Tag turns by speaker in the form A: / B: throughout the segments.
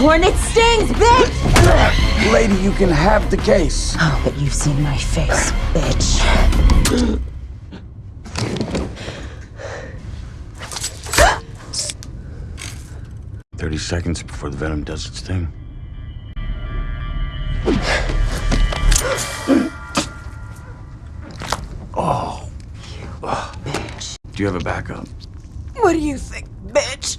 A: hornet stings, bitch!
B: Lady, you can have the case.
A: Oh, but you've seen my face, bitch.
B: 30 seconds before the venom does its thing. Oh.
A: Bitch.
B: Do you have a backup?
A: What do you think, bitch?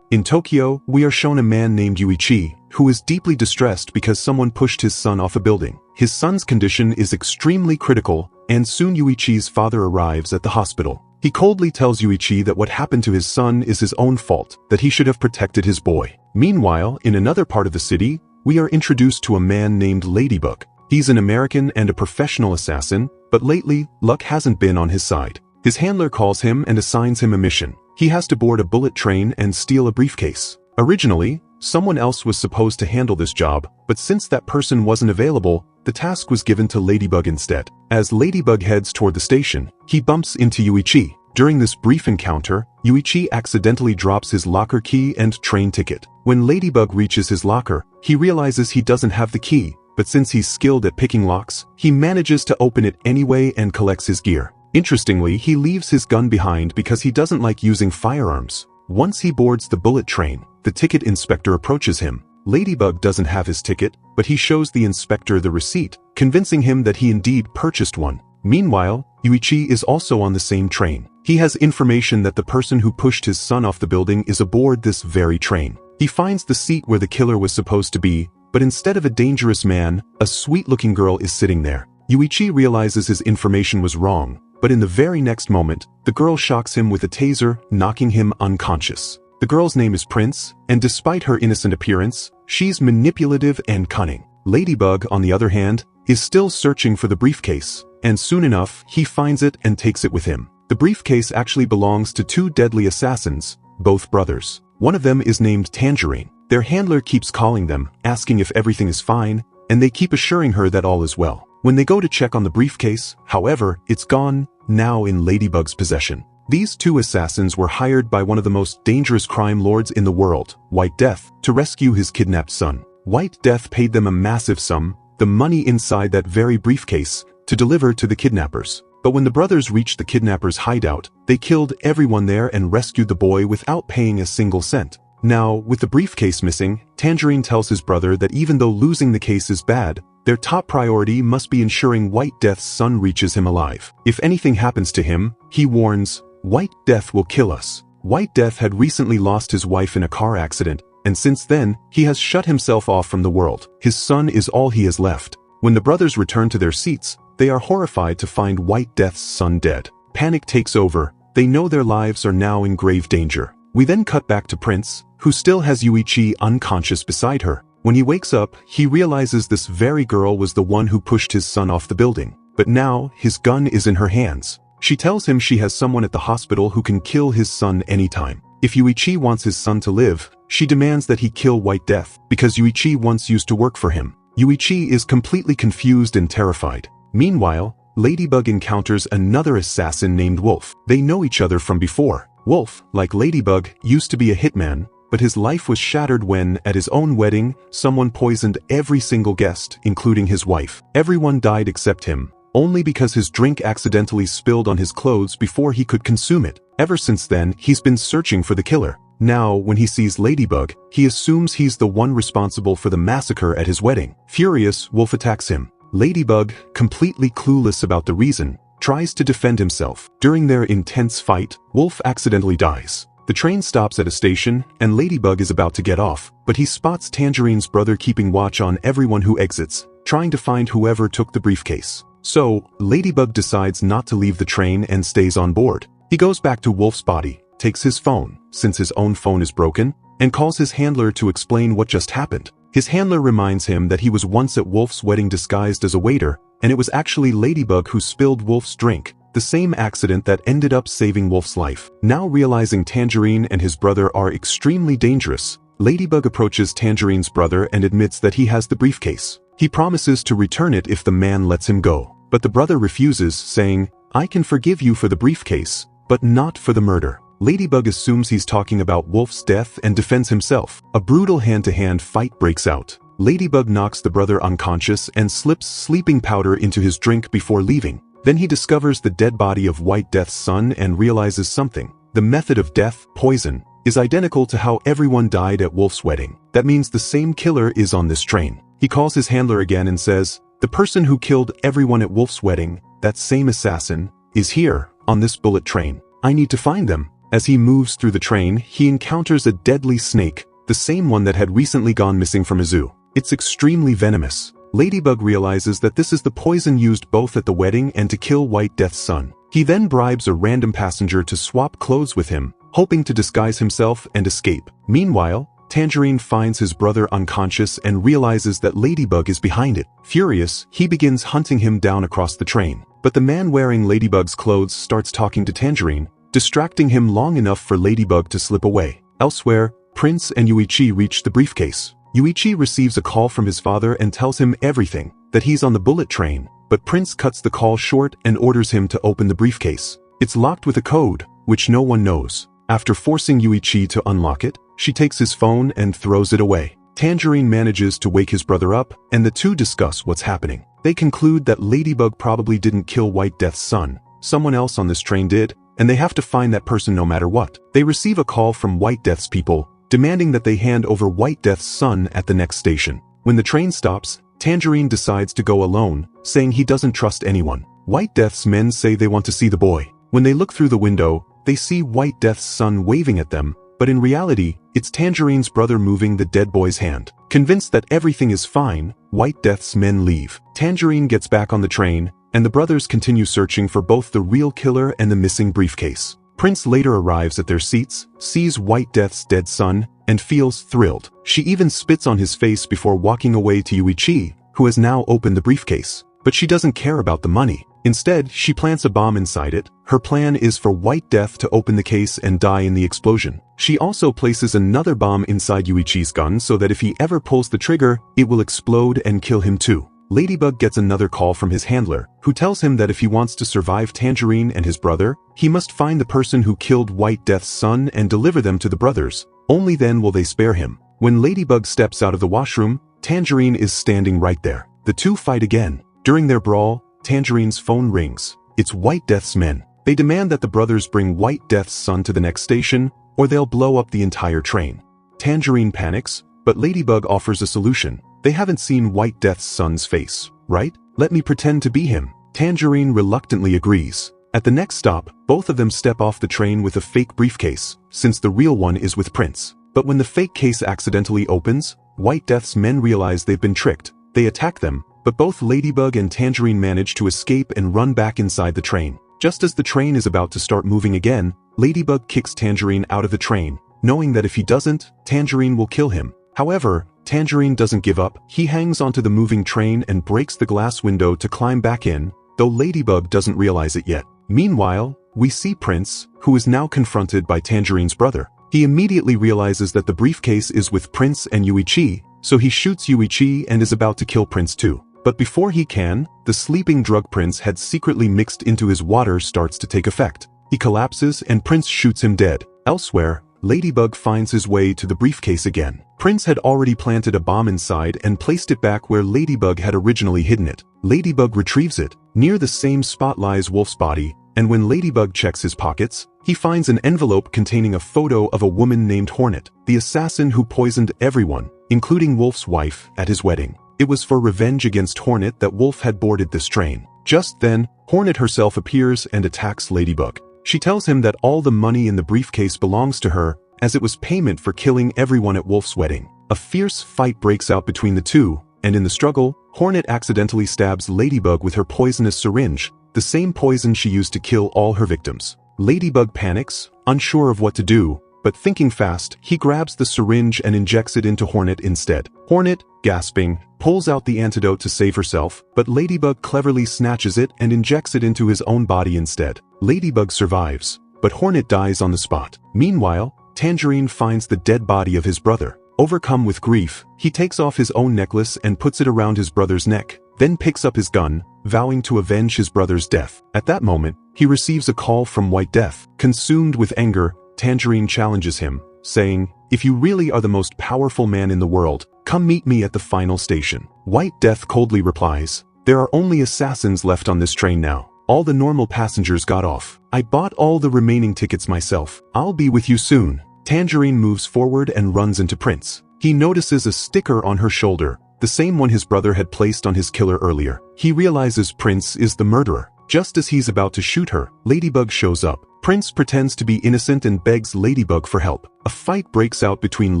C: In Tokyo, we are shown a man named Yuichi, who is deeply distressed because someone pushed his son off a building. His son's condition is extremely critical, and soon Yuichi's father arrives at the hospital. He coldly tells Yuichi that what happened to his son is his own fault, that he should have protected his boy. Meanwhile, in another part of the city, we are introduced to a man named Ladybug. He's an American and a professional assassin, but lately, luck hasn't been on his side. His handler calls him and assigns him a mission. He has to board a bullet train and steal a briefcase. Originally, someone else was supposed to handle this job, but since that person wasn't available, the task was given to Ladybug instead. As Ladybug heads toward the station, he bumps into Yuichi. During this brief encounter, Yuichi accidentally drops his locker key and train ticket. When Ladybug reaches his locker, he realizes he doesn't have the key, but since he's skilled at picking locks, he manages to open it anyway and collects his gear. Interestingly, he leaves his gun behind because he doesn't like using firearms. Once he boards the bullet train, the ticket inspector approaches him. Ladybug doesn't have his ticket, but he shows the inspector the receipt, convincing him that he indeed purchased one. Meanwhile, Yuichi is also on the same train. He has information that the person who pushed his son off the building is aboard this very train. He finds the seat where the killer was supposed to be, but instead of a dangerous man, a sweet-looking girl is sitting there. Yuichi realizes his information was wrong, but in the very next moment, the girl shocks him with a taser, knocking him unconscious. The girl's name is Prince, and despite her innocent appearance, she's manipulative and cunning. Ladybug, on the other hand, is still searching for the briefcase, and soon enough, he finds it and takes it with him. The briefcase actually belongs to two deadly assassins, both brothers. One of them is named Tangerine. Their handler keeps calling them, asking if everything is fine, and they keep assuring her that all is well. When they go to check on the briefcase, however, it's gone, now in Ladybug's possession. These two assassins were hired by one of the most dangerous crime lords in the world, White Death, to rescue his kidnapped son. White Death paid them a massive sum, the money inside that very briefcase, to deliver to the kidnappers. But when the brothers reached the kidnappers' hideout, they killed everyone there and rescued the boy without paying a single cent. Now, with the briefcase missing, Tangerine tells his brother that even though losing the case is bad, their top priority must be ensuring White Death's son reaches him alive. If anything happens to him, he warns, White Death will kill us. White Death had recently lost his wife in a car accident, and since then, he has shut himself off from the world. His son is all he has left. When the brothers return to their seats, they are horrified to find White Death's son dead. Panic takes over. They know their lives are now in grave danger. We then cut back to Prince, who still has Yuichi unconscious beside her. When he wakes up, he realizes this very girl was the one who pushed his son off the building. But now, his gun is in her hands. She tells him she has someone at the hospital who can kill his son anytime. If Yuichi wants his son to live, she demands that he kill White Death, because Yuichi once used to work for him. Yuichi is completely confused and terrified. Meanwhile, Ladybug encounters another assassin named Wolf. They know each other from before. Wolf, like Ladybug, used to be a hitman, but his life was shattered when, at his own wedding, someone poisoned every single guest, including his wife. Everyone died except him, only because his drink accidentally spilled on his clothes before he could consume it. Ever since then, he's been searching for the killer. Now, when he sees Ladybug, he assumes he's the one responsible for the massacre at his wedding. Furious, Wolf attacks him. Ladybug, completely clueless about the reason, tries to defend himself. During their intense fight, Wolf accidentally dies. The train stops at a station, and Ladybug is about to get off, but he spots Tangerine's brother keeping watch on everyone who exits, trying to find whoever took the briefcase. So, Ladybug decides not to leave the train and stays on board. He goes back to Wolf's body, takes his phone, since his own phone is broken, and calls his handler to explain what just happened. His handler reminds him that he was once at Wolf's wedding disguised as a waiter, and it was actually Ladybug who spilled Wolf's drink, the same accident that ended up saving Wolf's life. Now realizing Tangerine and his brother are extremely dangerous, Ladybug approaches Tangerine's brother and admits that he has the briefcase. He promises to return it if the man lets him go. But the brother refuses, saying, "I can forgive you for the briefcase, but not for the murder." Ladybug assumes he's talking about Wolf's death and defends himself. A brutal hand-to-hand fight breaks out. Ladybug knocks the brother unconscious and slips sleeping powder into his drink before leaving. Then he discovers the dead body of White Death's son and realizes something. The method of death, poison, is identical to how everyone died at Wolf's wedding. That means the same killer is on this train. He calls his handler again and says, "The person who killed everyone at Wolf's wedding, that same assassin, is here, on this bullet train. I need to find them." As he moves through the train, he encounters a deadly snake, the same one that had recently gone missing from a zoo. It's extremely venomous. Ladybug realizes that this is the poison used both at the wedding and to kill White Death's son. He then bribes a random passenger to swap clothes with him, hoping to disguise himself and escape. Meanwhile, Tangerine finds his brother unconscious and realizes that Ladybug is behind it. Furious, he begins hunting him down across the train. But the man wearing Ladybug's clothes starts talking to Tangerine, distracting him long enough for Ladybug to slip away. Elsewhere, Prince and Yuichi reach the briefcase. Yuichi receives a call from his father and tells him everything, that he's on the bullet train, but Prince cuts the call short and orders him to open the briefcase. It's locked with a code, which no one knows. After forcing Yuichi to unlock it, she takes his phone and throws it away. Tangerine manages to wake his brother up, and the two discuss what's happening. They conclude that Ladybug probably didn't kill White Death's son. Someone else on this train did, and they have to find that person no matter what. They receive a call from White Death's people, demanding that they hand over White Death's son at the next station. When the train stops, Tangerine decides to go alone, saying he doesn't trust anyone. White Death's men say they want to see the boy. When they look through the window, they see White Death's son waving at them, but in reality, it's Tangerine's brother moving the dead boy's hand. Convinced that everything is fine, White Death's men leave. Tangerine gets back on the train, and the brothers continue searching for both the real killer and the missing briefcase. Prince later arrives at their seats, sees White Death's dead son, and feels thrilled. She even spits on his face before walking away to Yuichi, who has now opened the briefcase. But she doesn't care about the money. Instead, she plants a bomb inside it. Her plan is for White Death to open the case and die in the explosion. She also places another bomb inside Yuichi's gun so that if he ever pulls the trigger, it will explode and kill him too. Ladybug gets another call from his handler, who tells him that if he wants to survive Tangerine and his brother, he must find the person who killed White Death's son and deliver them to the brothers. Only then will they spare him. When Ladybug steps out of the washroom, Tangerine is standing right there. The two fight again. During their brawl, Tangerine's phone rings. It's White Death's men. They demand that the brothers bring White Death's son to the next station, or they'll blow up the entire train. Tangerine panics, but Ladybug offers a solution. They haven't seen White Death's son's face, right? Let me pretend to be him. Tangerine reluctantly agrees. At the next stop, both of them step off the train with a fake briefcase, since the real one is with Prince. But when the fake case accidentally opens, White Death's men realize they've been tricked. They attack them, but both Ladybug and Tangerine manage to escape and run back inside the train. Just as the train is about to start moving again, Ladybug kicks Tangerine out of the train, knowing that if he doesn't, Tangerine will kill him. However, Tangerine doesn't give up. He hangs onto the moving train and breaks the glass window to climb back in, though Ladybug doesn't realize it yet. Meanwhile, we see Prince, who is now confronted by Tangerine's brother. He immediately realizes that the briefcase is with Prince and Yuichi, so he shoots Yuichi and is about to kill Prince too. But before he can, the sleeping drug Prince had secretly mixed into his water starts to take effect. He collapses and Prince shoots him dead. Elsewhere, Ladybug finds his way to the briefcase again. Prince had already planted a bomb inside and placed it back where Ladybug had originally hidden it. Ladybug retrieves it. Near the same spot lies Wolf's body, and when Ladybug checks his pockets, he finds an envelope containing a photo of a woman named Hornet, the assassin who poisoned everyone, including Wolf's wife, at his wedding. It was for revenge against Hornet that Wolf had boarded this train. Just then, Hornet herself appears and attacks Ladybug. She tells him that all the money in the briefcase belongs to her, as it was payment for killing everyone at Wolf's wedding. A fierce fight breaks out between the two, and in the struggle, Hornet accidentally stabs Ladybug with her poisonous syringe, the same poison she used to kill all her victims. Ladybug panics, unsure of what to do, but thinking fast, he grabs the syringe and injects it into Hornet instead. Hornet, gasping, pulls out the antidote to save herself, but Ladybug cleverly snatches it and injects it into his own body instead. Ladybug survives, but Hornet dies on the spot. Meanwhile, Tangerine finds the dead body of his brother. Overcome with grief, he takes off his own necklace and puts it around his brother's neck, then picks up his gun, vowing to avenge his brother's death. At that moment, he receives a call from White Death. Consumed with anger, Tangerine challenges him, saying, "If you really are the most powerful man in the world, come meet me at the final station." White Death coldly replies, "There are only assassins left on this train now. All the normal passengers got off. I bought all the remaining tickets myself. I'll be with you soon." Tangerine moves forward and runs into Prince. He notices a sticker on her shoulder, the same one his brother had placed on his killer earlier. He realizes Prince is the murderer. Just as he's about to shoot her, Ladybug shows up. Prince pretends to be innocent and begs Ladybug for help. A fight breaks out between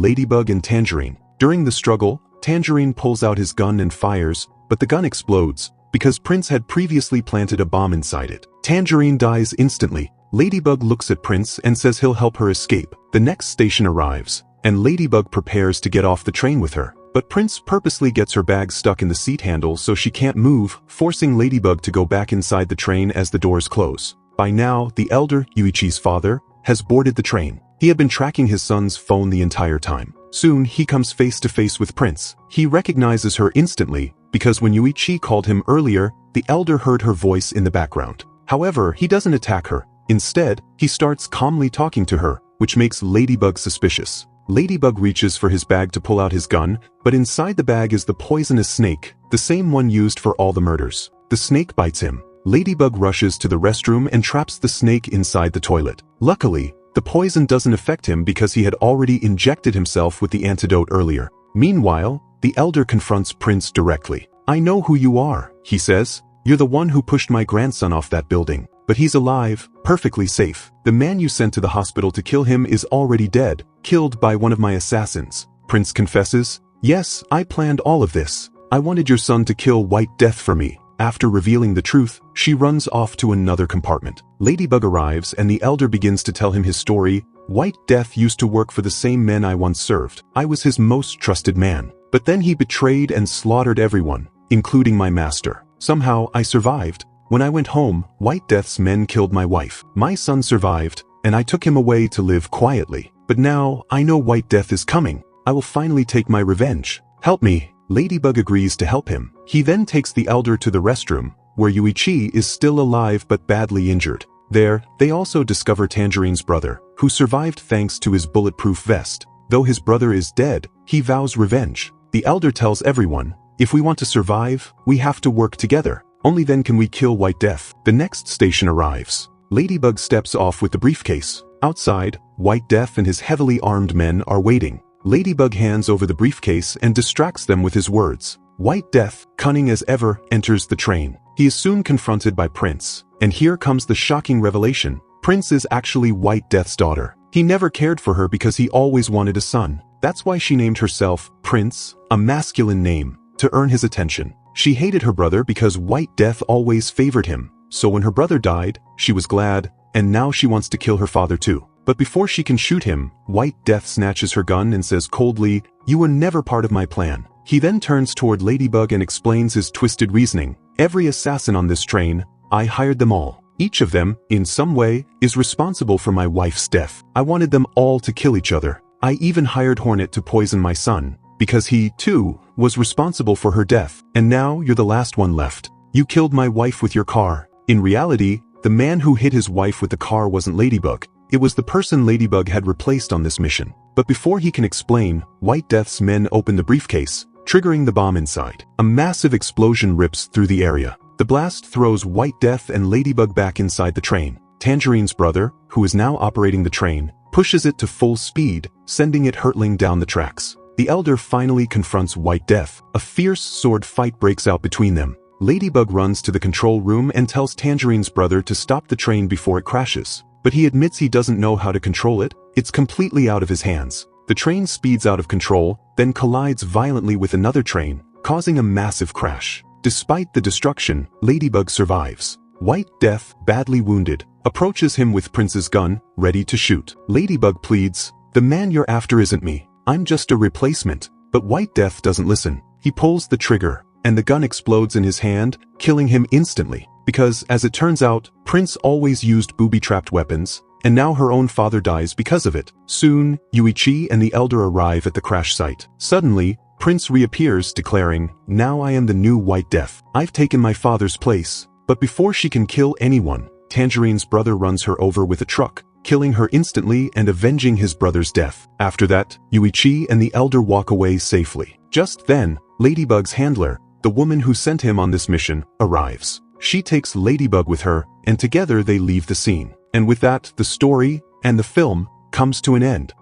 C: Ladybug and Tangerine. During the struggle, Tangerine pulls out his gun and fires, but the gun explodes, because Prince had previously planted a bomb inside it. Tangerine dies instantly. Ladybug looks at Prince and says he'll help her escape. The next station arrives, and Ladybug prepares to get off the train with her. But Prince purposely gets her bag stuck in the seat handle so she can't move, forcing Ladybug to go back inside the train as the doors close. By now, the elder, Yuichi's father, has boarded the train. He had been tracking his son's phone the entire time. Soon, he comes face to face with Prince. He recognizes her instantly, because when Yuichi called him earlier, the elder heard her voice in the background. However, he doesn't attack her. Instead, he starts calmly talking to her, which makes Ladybug suspicious. Ladybug reaches for his bag to pull out his gun, but inside the bag is the poisonous snake, the same one used for all the murders. The snake bites him. Ladybug rushes to the restroom and traps the snake inside the toilet. Luckily, the poison doesn't affect him because he had already injected himself with the antidote earlier. Meanwhile, the elder confronts Prince directly. "I know who you are," he says. "You're the one who pushed my grandson off that building. But he's alive, perfectly safe. The man you sent to the hospital to kill him is already dead, killed by one of my assassins." Prince confesses, "Yes, I planned all of this. I wanted your son to kill White Death for me." After revealing the truth, she runs off to another compartment. Ladybug arrives and the elder begins to tell him his story. "White Death used to work for the same men I once served. I was his most trusted man. But then he betrayed and slaughtered everyone, including my master. Somehow, I survived. When I went home, White Death's men killed my wife. My son survived, and I took him away to live quietly. But now, I know White Death is coming. I will finally take my revenge. Help me." Ladybug agrees to help him. He then takes the elder to the restroom, where Yuichi is still alive but badly injured. There, they also discover Tangerine's brother, who survived thanks to his bulletproof vest. Though his brother is dead, he vows revenge. The elder tells everyone, "If we want to survive, we have to work together. Only then can we kill White Death." The next station arrives. Ladybug steps off with the briefcase. Outside, White Death and his heavily armed men are waiting. Ladybug hands over the briefcase and distracts them with his words. White Death, cunning as ever, enters the train. He is soon confronted by Prince. And here comes the shocking revelation. Prince is actually White Death's daughter. He never cared for her because he always wanted a son. That's why she named herself Prince, a masculine name, to earn his attention. She hated her brother because White Death always favored him. So when her brother died, she was glad, and now she wants to kill her father too. But before she can shoot him, White Death snatches her gun and says coldly, "You were never part of my plan." He then turns toward Ladybug and explains his twisted reasoning. "Every assassin on this train, I hired them all. Each of them, in some way, is responsible for my wife's death. I wanted them all to kill each other. I even hired Hornet to poison my son, because he, too, was responsible for her death. And now you're the last one left. You killed my wife with your car." In reality, the man who hit his wife with the car wasn't Ladybug. It was the person Ladybug had replaced on this mission. But before he can explain, White Death's men open the briefcase, triggering the bomb inside. A massive explosion rips through the area. The blast throws White Death and Ladybug back inside the train. Tangerine's brother, who is now operating the train, pushes it to full speed, sending it hurtling down the tracks. The elder finally confronts White Death. A fierce sword fight breaks out between them. Ladybug runs to the control room and tells Tangerine's brother to stop the train before it crashes. But he admits he doesn't know how to control it. It's completely out of his hands. The train speeds out of control, then collides violently with another train, causing a massive crash. Despite the destruction, Ladybug survives. White Death, badly wounded, approaches him with Prince's gun, ready to shoot. Ladybug pleads, "The man you're after isn't me. I'm just a replacement." But White Death doesn't listen. He pulls the trigger, and the gun explodes in his hand, killing him instantly. Because, as it turns out, Prince always used booby-trapped weapons, and now her own father dies because of it. Soon, Yuichi and the elder arrive at the crash site. Suddenly, Prince reappears, declaring, "Now I am the new White Death. I've taken my father's place." But before she can kill anyone, Tangerine's brother runs her over with a truck. killing her instantly and avenging his brother's death. After that, Yuichi and the elder walk away safely. Just then, Ladybug's handler, the woman who sent him on this mission, arrives. She takes Ladybug with her, and together they leave the scene. And with that, the story and the film comes to an end.